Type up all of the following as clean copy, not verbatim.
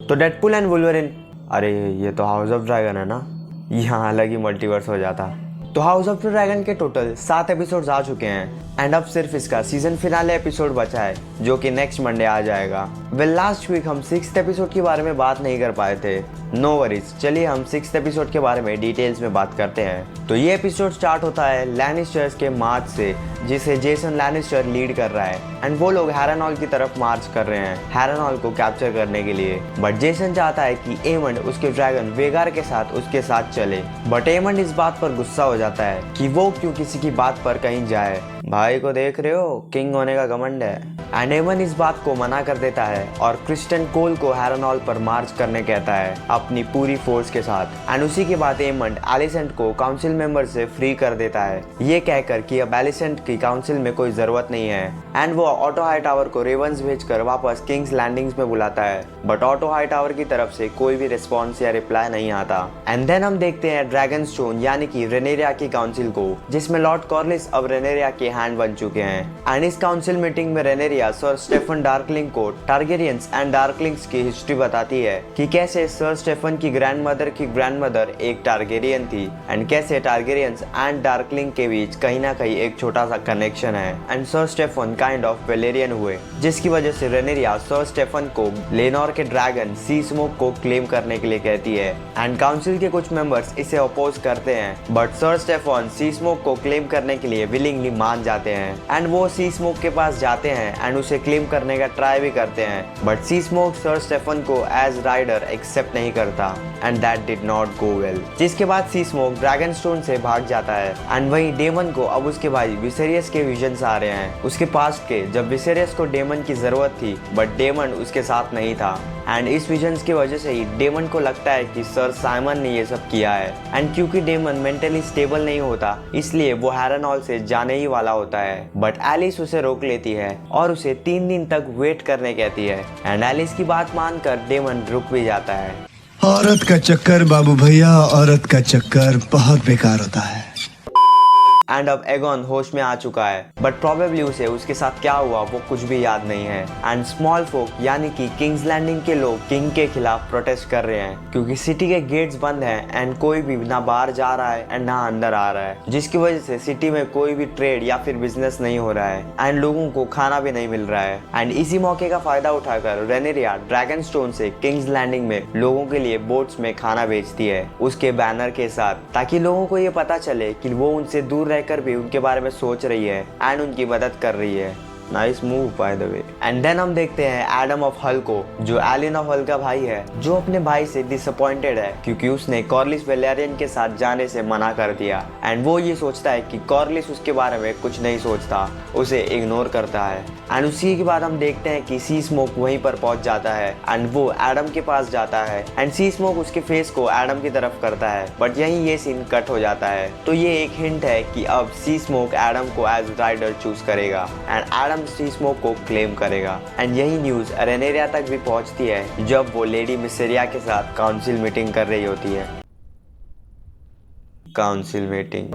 तो Deadpool and Wolverine, अरे ये तो हाउस ऑफ ड्रैगन है ना, यहाँ अलग ही मल्टीवर्स हो जाता। तो हाउस ऑफ द ड्रैगन के टोटल 7 एपिसोड्स आ चुके हैं एंड अब सिर्फ इसका सीजन फिनाले एपिसोड बचा है जो कि नेक्स्ट मंडे आ जाएगा। वेल लास्ट वीक हम 6th एपिसोड के बारे में बात नहीं कर पाए थे, नो वरीज। चलिए हम 6th एपिसोड के बारे में डिटेल्स में बात करते हैं। तो ये एपिसोड स्टार्ट होता है लैनिस्टर्स के मार्च से, जिसे जेसन लैनिस्टर लीड कर रहा है एंड वो लोग हैरनहॉल की तरफ मार्च कर रहे हैं हैरनहॉल को कैप्चर करने के लिए। बट जेसन चाहता है कि एमंड उसके ड्रैगन वेगार के साथ उसके साथ चले, बट एमंड इस बात पर गुस्सा हो जाता है कि वो क्यों किसी की बात पर कहीं जाए। भाई को देख रहे हो, किंग होने का घमंड है। एंड एमंड इस बात को मना कर देता है और क्रिस्टन कोल को हैरनहॉल पर मार्च करने कहता है अपनी पूरी फोर्स के साथ। एंड उसी के बाद एमंड एलिसेंट को काउंसिल मेंबर से फ्री कर देता है, ये कहकर कि अब एलिसेंट की काउंसिल में कोई जरूरत नहीं है। एंड वो ऑटो हाई टावर को रेवंस भेजकर वापस किंग्स लैंडिंग्स में बुलाता है, बट ऑटो हाई टावर की तरफ से कोई भी रिस्पॉन्स या रिप्लाई नहीं आता। एंड देन हम देखते हैं ड्रैगन स्टोन यानी कि रेनेरिया की काउंसिल को, जिसमें लॉर्ड कॉर्लिस अब रेनेरिया के हैंड बन चुके हैं। एंड इस काउंसिल मीटिंग में रेनेरिया सर स्टेफन डार्कलिंग को टारगेरियंस एंड डार्कलिंग्स की हिस्ट्री बताती है कि कैसे सर स्टेफन की ग्रैंडमदर एक टारगेरियन थी एंड कैसे टारगेरियंस एंड डार्कलिंग के बीच कहीं ना कहीं एक छोटा सा कनेक्शन है। And sir Stefan kind of Valyrian हुए, जिसकी वजह से रेनेरिया सर स्टेफन को लेनोर के ड्रैगन सी स्मोक को क्लेम करने के लिए कहती है। एंड काउंसिल के कुछ मेंबर्स इसे अपोज करते हैं, but sir Stefan sea smoke को क्लेम करने के लिए विलिंगली मान जाते हैं। एंड वो सी स्मोक के पास जाते हैं एंड उसे क्लेम करने का ट्राई भी करते हैं, but sea smoke sir Stephen को एज राइडर एक्सेप्ट नहीं करता and that did not go well. जिसके बाद सी स्मोक ड्रैगन स्टोन से भाग जाता है। एंड वहीं डेमन को अब उसके भाई विसेरियस के विजन्स आ रहे हैं उसके पास्ट के, जब विसेरियस को डेमन की जरूरत थी बट डेमन उसके साथ नहीं था। एंड इस विजन्स की वजह से ही डेमन को लगता है कि सर साइमन ने ये सब किया है। एंड क्योंकि डेमन मेंटली स्टेबल नहीं होता इसलिए वो हैरनहॉल से जाने ही वाला होता है, बट एलिस उसे रोक लेती है और उसे 3 दिन तक वेट करने कहती है। एंड एलिस की बात मानकर डेमन रुक भी जाता है। औरत का चक्कर बाबू भैया, औरत का चक्कर बहुत बेकार होता है। एंड अब एगॉन होश में आ चुका है, बट प्रोबेबली उसे उसके साथ क्या हुआ वो कुछ भी याद नहीं है। एंड स्मॉल फोक यानी कि किंग्स लैंडिंग के लोग किंग के खिलाफ प्रोटेस्ट कर रहे हैं क्योंकि सिटी के गेट्स बंद हैं एंड कोई भी ना बाहर जा रहा है एंड ना अंदर आ रहा है, जिसकी वजह से सिटी में कोई भी ट्रेड या फिर बिजनेस नहीं हो रहा है एंड लोगों को खाना भी नहीं मिल रहा है। एंड इसी मौके का फायदा उठाकर रेनेरिया ड्रैगन स्टोन से किंग्स लैंडिंग में लोगों के लिए बोट्स में खाना बेचती है उसके बैनर के साथ, ताकि लोगों को ये पता चले कि वो उनसे दूर कर भी उनके बारे में सोच रही है एंड उनकी मदद कर रही है। Nice move by the way. And then हम देखते हैं एडम ऑफ हल को, जो एलिन ऑफ हल का भाई है, जो अपने भाई से डिसअपॉइंटेड है क्योंकि उसने कॉर्लिस वेलेरियन के साथ जाने से मना कर दिया। एंड वो ये सोचता है कि कॉर्लिस उसके बारे में कुछ नहीं सोचता, उसे इग्नोर करता है। एंड उसी के बाद हम देखते हैं कि सी स्मोक वहीं पर पहुंच जाता है एंड वो एडम के पास जाता है एंड सी स्मोक उसके फेस को एडम की तरफ करता है, बट यहीं ये सीन कट हो जाता है। तो ये एक हिंट है कि अब सी स्मोक एडम को एज राइडर चूज करेगा एंड एडम सी स्मोक को क्लेम करेगा। एंड यही न्यूज रेनेरिया तक भी पहुंचती है जब वो लेडी मिसेरिया के साथ काउंसिल मीटिंग कर रही होती है। Council meeting.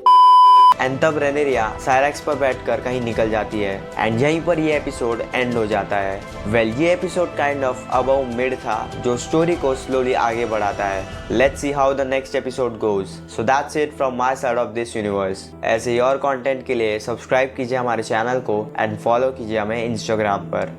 एंड तब रेनेरिया साइरेक्स पर बैठकर कहीं निकल जाती है एंड यहीं पर ये एपिसोड एंड हो जाता है। वेल ये episode kind of above mid था जो स्टोरी को स्लोली आगे बढ़ाता है। Let's see how the next episode goes. So that's it from my side of this universe. ऐसे ही और कंटेंट के लिए सब्सक्राइब कीजिए हमारे चैनल को एंड फॉलो कीजिए हमें इंस्टाग्राम पर।